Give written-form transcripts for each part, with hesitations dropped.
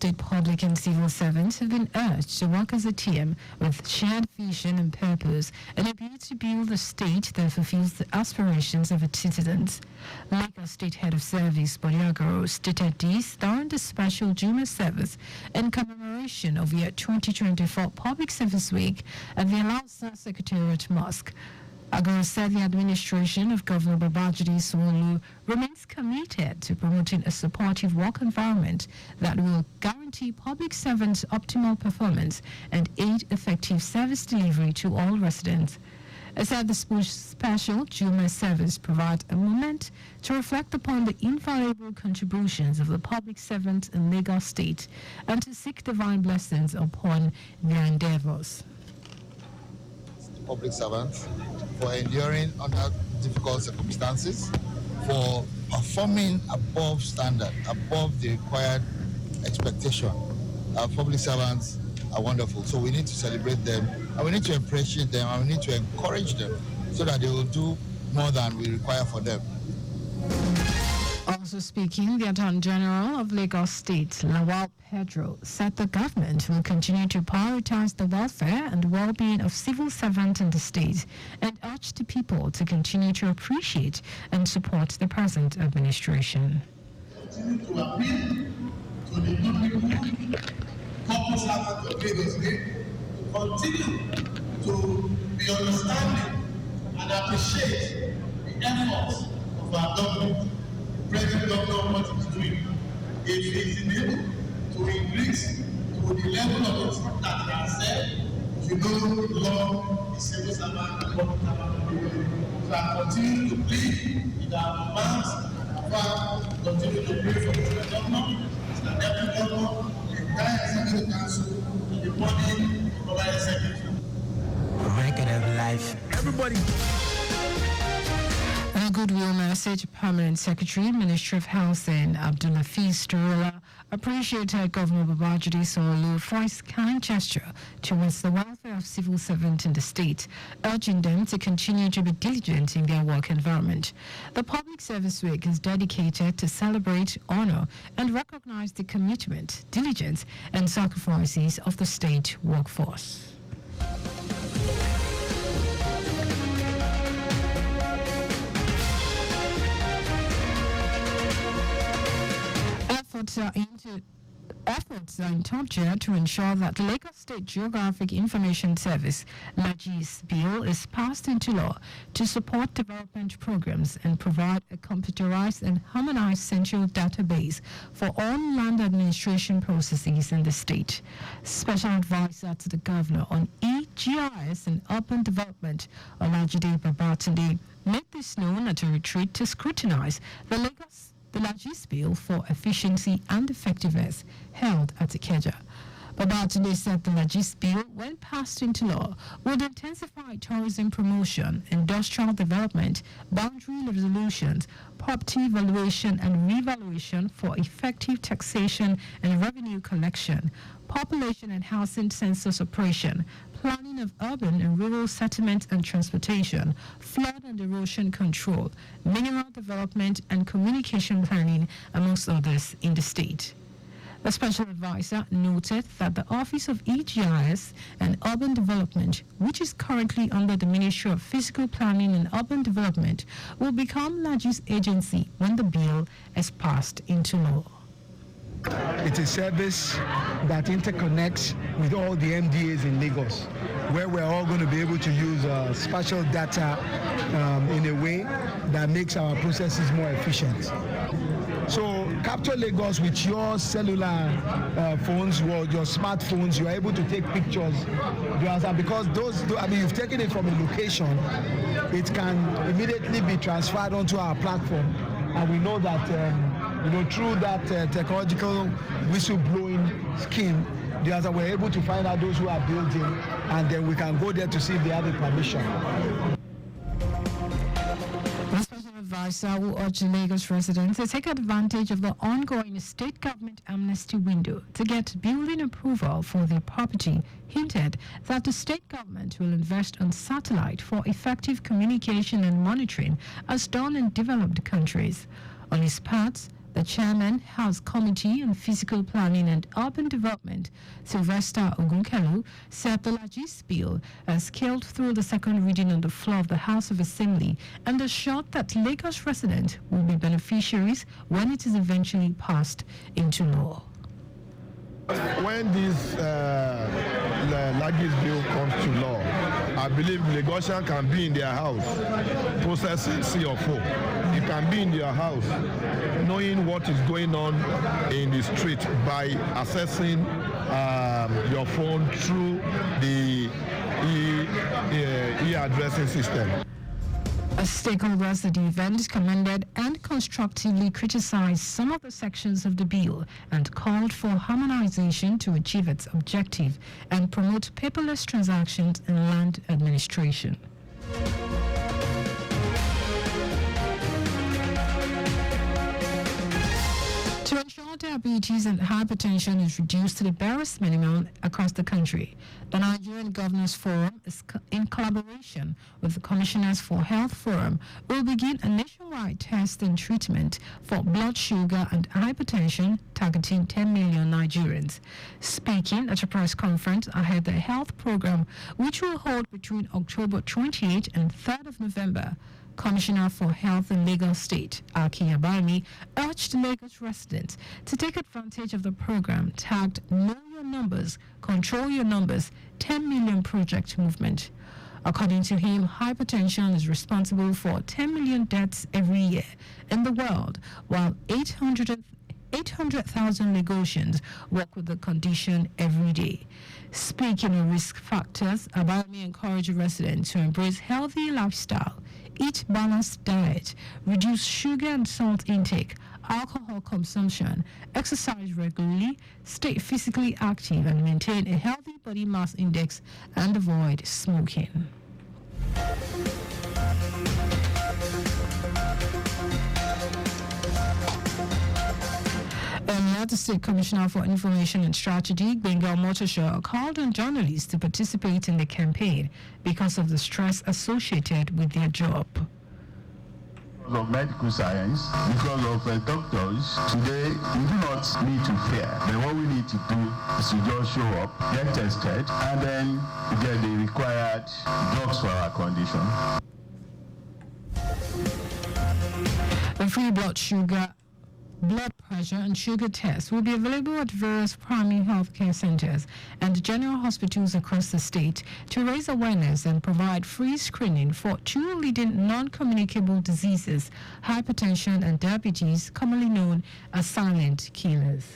state public and civil servants have been urged to work as a team with shared vision and purpose and a view to build a state that fulfills the aspirations of its citizens. Lagos State Head of Service Bodiagoro stated this during the special Juma service in commemoration of year 2024 Public Service Week at the Alausa Secretariat Mosque. Agoro said the administration of Governor Babajide Sanwo-Olu remains committed to promoting a supportive work environment that will guarantee public servants optimal performance and aid effective service delivery to all residents. He said the special Juma service provides a moment to reflect upon the invaluable contributions of the public servants in Lagos State and to seek divine blessings upon their endeavors. Public servants for enduring under difficult circumstances, for performing above standard, above the required expectation. Our public servants are wonderful, so we need to celebrate them, and we need to appreciate them, and we need to encourage them so that they will do more than we require for them. Also speaking, the Attorney General of Lagos State, Lawal Pedro, said the government will continue to prioritize the welfare and well-being of civil servants in the state and urged the people to continue to appreciate and support the present administration. Continue to appeal to the people, couple servants of Lagos State, to continue to be understanding and appreciate the efforts of our government. President Governor what he's doing. If he's able to increase to the level of expert that he has said, you know, law is civil servant and public servant. So I continue to plead with our demands, continue to pray for the governor, the deputy governor, the entire executive council, and the body of our executive. Record of life. Everybody. A goodwill message, Permanent Secretary, Ministry of Housing, Abdulaziz Durula, appreciated Governor Babajide Sanwo-Olu for his kind gesture towards the welfare of civil servants in the state, urging them to continue to be diligent in their work environment. The Public Service Week is dedicated to celebrate, honor, and recognize the commitment, diligence, and sacrifices of the state workforce. Efforts are in Torture to ensure that the Lagos State Geographic Information Service (LAGIS) bill is passed into law to support development programs and provide a computerized and harmonized central database for all land administration processes in the state. Special Advisor to the Governor on e-GIS and Urban Development, Olajide Babatunde, made this known at a retreat to scrutinize the LAGIS bill for efficiency and effectiveness held at Ikeja. Babatunde said the LAGIS bill, when passed into law, would intensify tourism promotion, industrial development, boundary resolutions, property valuation and revaluation for effective taxation and revenue collection, population and housing census operation, planning of urban and rural settlement and transportation, flood and erosion control, mineral development and communication planning, amongst others, in the state. The Special Advisor noted that the Office of e-GIS and Urban Development, which is currently under the Ministry of Physical Planning and Urban Development, will become LAGIS agency when the bill is passed into law. It's a service that interconnects with all the MDAs in Lagos, where we're all going to be able to use spatial data in a way that makes our processes more efficient. So capture Lagos with your cellular phones or your smartphones. You are able to take pictures. Because you've taken it from a location, it can immediately be transferred onto our platform, and we know that through that technological whistleblowing scheme, we're able to find out those who are building, and then we can go there to see if they have the permission. The Special Advisor will urge Lagos residents to take advantage of the ongoing state government amnesty window to get building approval for their property, hinted that the state government will invest on satellite for effective communication and monitoring as done in developed countries. On his part, The chairman, House Committee on Physical Planning and Urban Development, Sylvester Ogunkelu, said the Lagis bill has scaled through the second reading on the floor of the House of Assembly and assured that Lagos residents will be beneficiaries when it is eventually passed into law. When this Lagis bill comes to law, I believe Lagosian can be in their house processing C4. You can be in your house knowing what is going on in the street by accessing your phone through the e-addressing system. As stakeholders at the event commended and constructively criticized some of the sections of the bill and called for harmonization to achieve its objective and promote paperless transactions in land administration. To ensure diabetes and hypertension is reduced to the barest minimum across the country, the Nigerian Governors Forum, in collaboration with the Commissioners for Health Forum, will begin a nationwide test and treatment for blood sugar and hypertension targeting 10 million Nigerians. Speaking at a press conference ahead of the health program, which will hold between October 28 and 3rd of November, Commissioner for Health in Lagos State, Aki Abami, urged Lagos residents to take advantage of the program tagged Know Your Numbers, Control Your Numbers, 10 Million Project Movement. According to him, hypertension is responsible for 10 million deaths every year in the world, while 800,000 Lagosians work with the condition every day. Speaking of risk factors, Abami encouraged residents to embrace healthy lifestyle, eat balanced diet, reduce sugar and salt intake, alcohol consumption, exercise regularly, stay physically active and maintain a healthy body mass index and avoid smoking. The State Commissioner for Information and Strategy, Bengal Motoshaw, called on journalists to participate in the campaign because of the stress associated with their job. Because of medical science, because of doctors, today we do not need to fear. But what we need to do is to just show up, get tested, and then get the required drugs for our condition. The free blood pressure and sugar tests will be available at various primary healthcare centers and general hospitals across the state to raise awareness and provide free screening for two leading non-communicable diseases, hypertension and diabetes, commonly known as silent killers.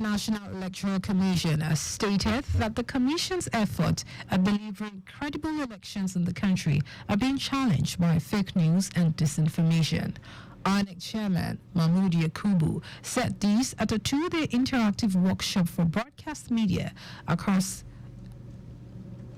National Electoral Commission has stated that the Commission's efforts at delivering credible elections in the country are being challenged by fake news and disinformation. INEC Chairman Mahmood Yakubu said this at a two-day interactive workshop for broadcast media across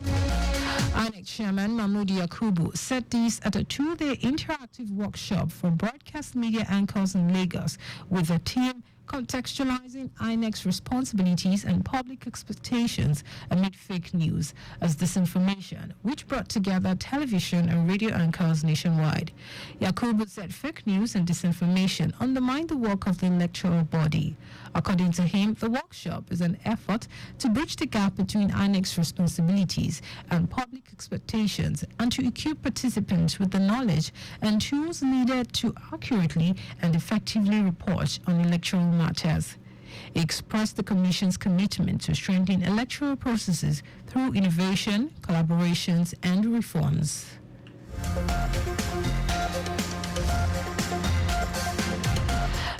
INEC Chairman Mahmood Yakubu said this at a two-day interactive workshop for broadcast media anchors in Lagos with a team contextualizing INEC's responsibilities and public expectations amid fake news as disinformation, which brought together television and radio anchors nationwide. Yakubu said fake news and disinformation undermine the work of the electoral body. According to him, the workshop is an effort to bridge the gap between INEC's responsibilities and public expectations and to equip participants with the knowledge and tools needed to accurately and effectively report on electoral matters. He expressed the Commission's commitment to strengthen electoral processes through innovation, collaborations, and reforms.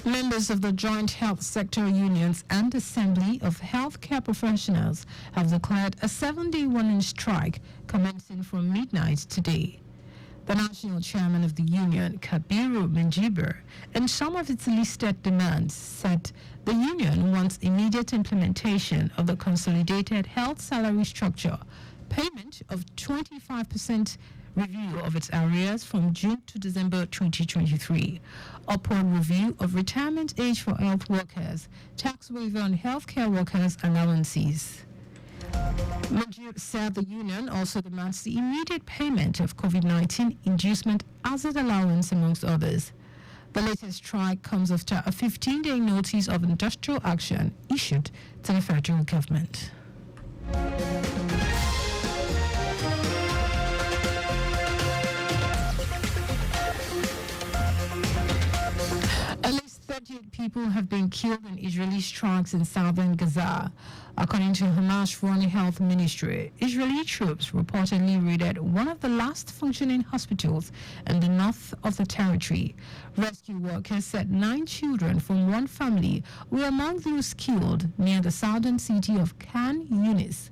Members of the Joint Health Sector Unions and Assembly of Healthcare Professionals have declared a 7-day warning strike commencing from midnight today. The national chairman of the union, Kabiru Minjibur, and some of its listed demands said the union wants immediate implementation of the consolidated health salary structure, payment of 25% review of its arrears from June to December 2023, upward review of retirement age for health workers, tax waiver on healthcare workers' allowances. Majid said the union also demands the immediate payment of COVID-19 inducement asset allowance, amongst others. The latest strike comes after a 15-day notice of industrial action issued to the federal government. At least 38 people have been killed in Israeli strikes in southern Gaza. According to Hamas Foreign Health Ministry, Israeli troops reportedly raided one of the last functioning hospitals in the north of the territory. Rescue workers said 9 children from one family were among those killed near the southern city of Khan Yunis.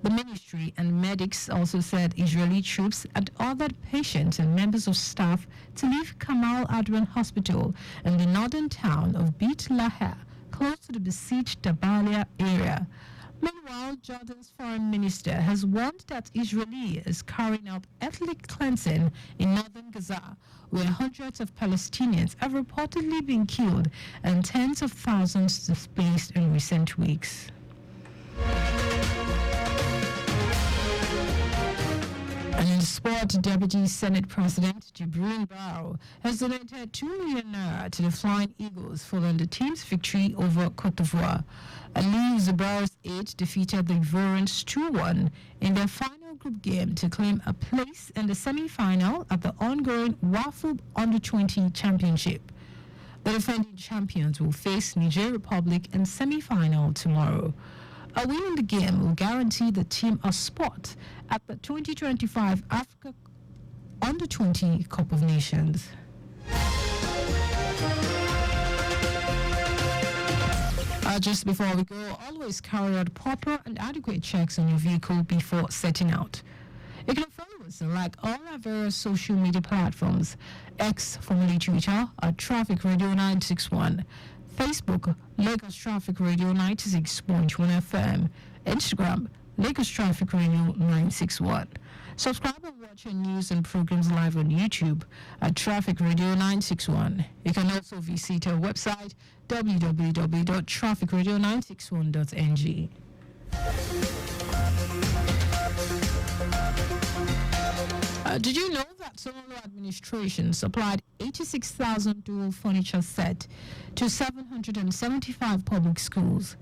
The ministry and medics also said Israeli troops had ordered patients and members of staff to leave Kamal Adwan Hospital in the northern town of Beit Lahia, close to the besieged Dabalia area. Meanwhile, Jordan's foreign minister has warned that Israel is carrying out ethnic cleansing in northern Gaza, where hundreds of Palestinians have reportedly been killed and tens of thousands displaced in recent weeks. And in sport, Deputy Senate President Jibril Barrow has donated 2 million naira to the Flying Eagles following the team's victory over Cote d'Ivoire. Ali Zubair's aide defeated the Ivorians 2-1 in their final group game to claim a place in the semi-final at the ongoing WAFU Under-20 Championship. The defending champions will face Niger Republic in semi-final tomorrow. A win in the game will guarantee the team a spot at the 2025 Africa Under-20 Cup of Nations. Just before we go, always carry out proper and adequate checks on your vehicle before setting out. You can follow us and like all our various social media platforms: X, formerly Twitter, at Traffic Radio 961. Facebook, Lagos Traffic Radio 96.1 FM. Instagram, Lagos Traffic Radio 961. Subscribe and watch our news and programs live on YouTube at Traffic Radio 961. You can also visit our website, www.trafficradio961.ng. Did you know that Sonolo administration supplied 86,000 dual furniture set to 775 public schools?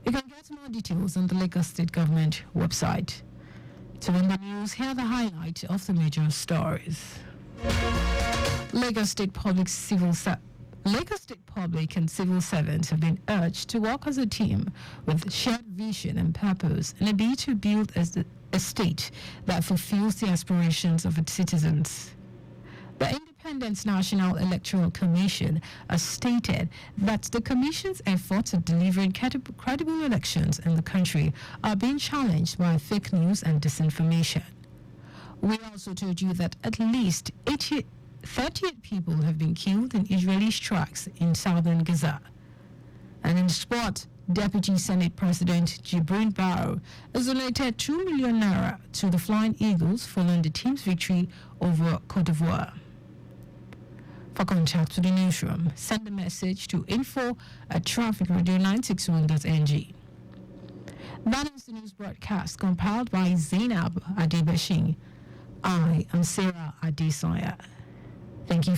You can get more details on the Lagos State Government website. To end the news, here are the highlights of the major stories. Lagos State Public and civil servants have been urged to work as a team with shared vision and purpose in a bid to build a state that fulfills the aspirations of its citizens. The Independent National Electoral Commission has stated that the Commission's efforts at delivering credible elections in the country are being challenged by fake news and disinformation. We also told you that at least 38 people have been killed in Israeli strikes in southern Gaza. And in sport, Deputy Senate President Jibril Barrow has donated 2 million naira to the Flying Eagles following the team's victory over Cote d'Ivoire. For contact with the newsroom, send a message to info@trafficradio961.ng. That is the news broadcast compiled by Zainab Adebashing. I am Sarah Adesanya. Thank you.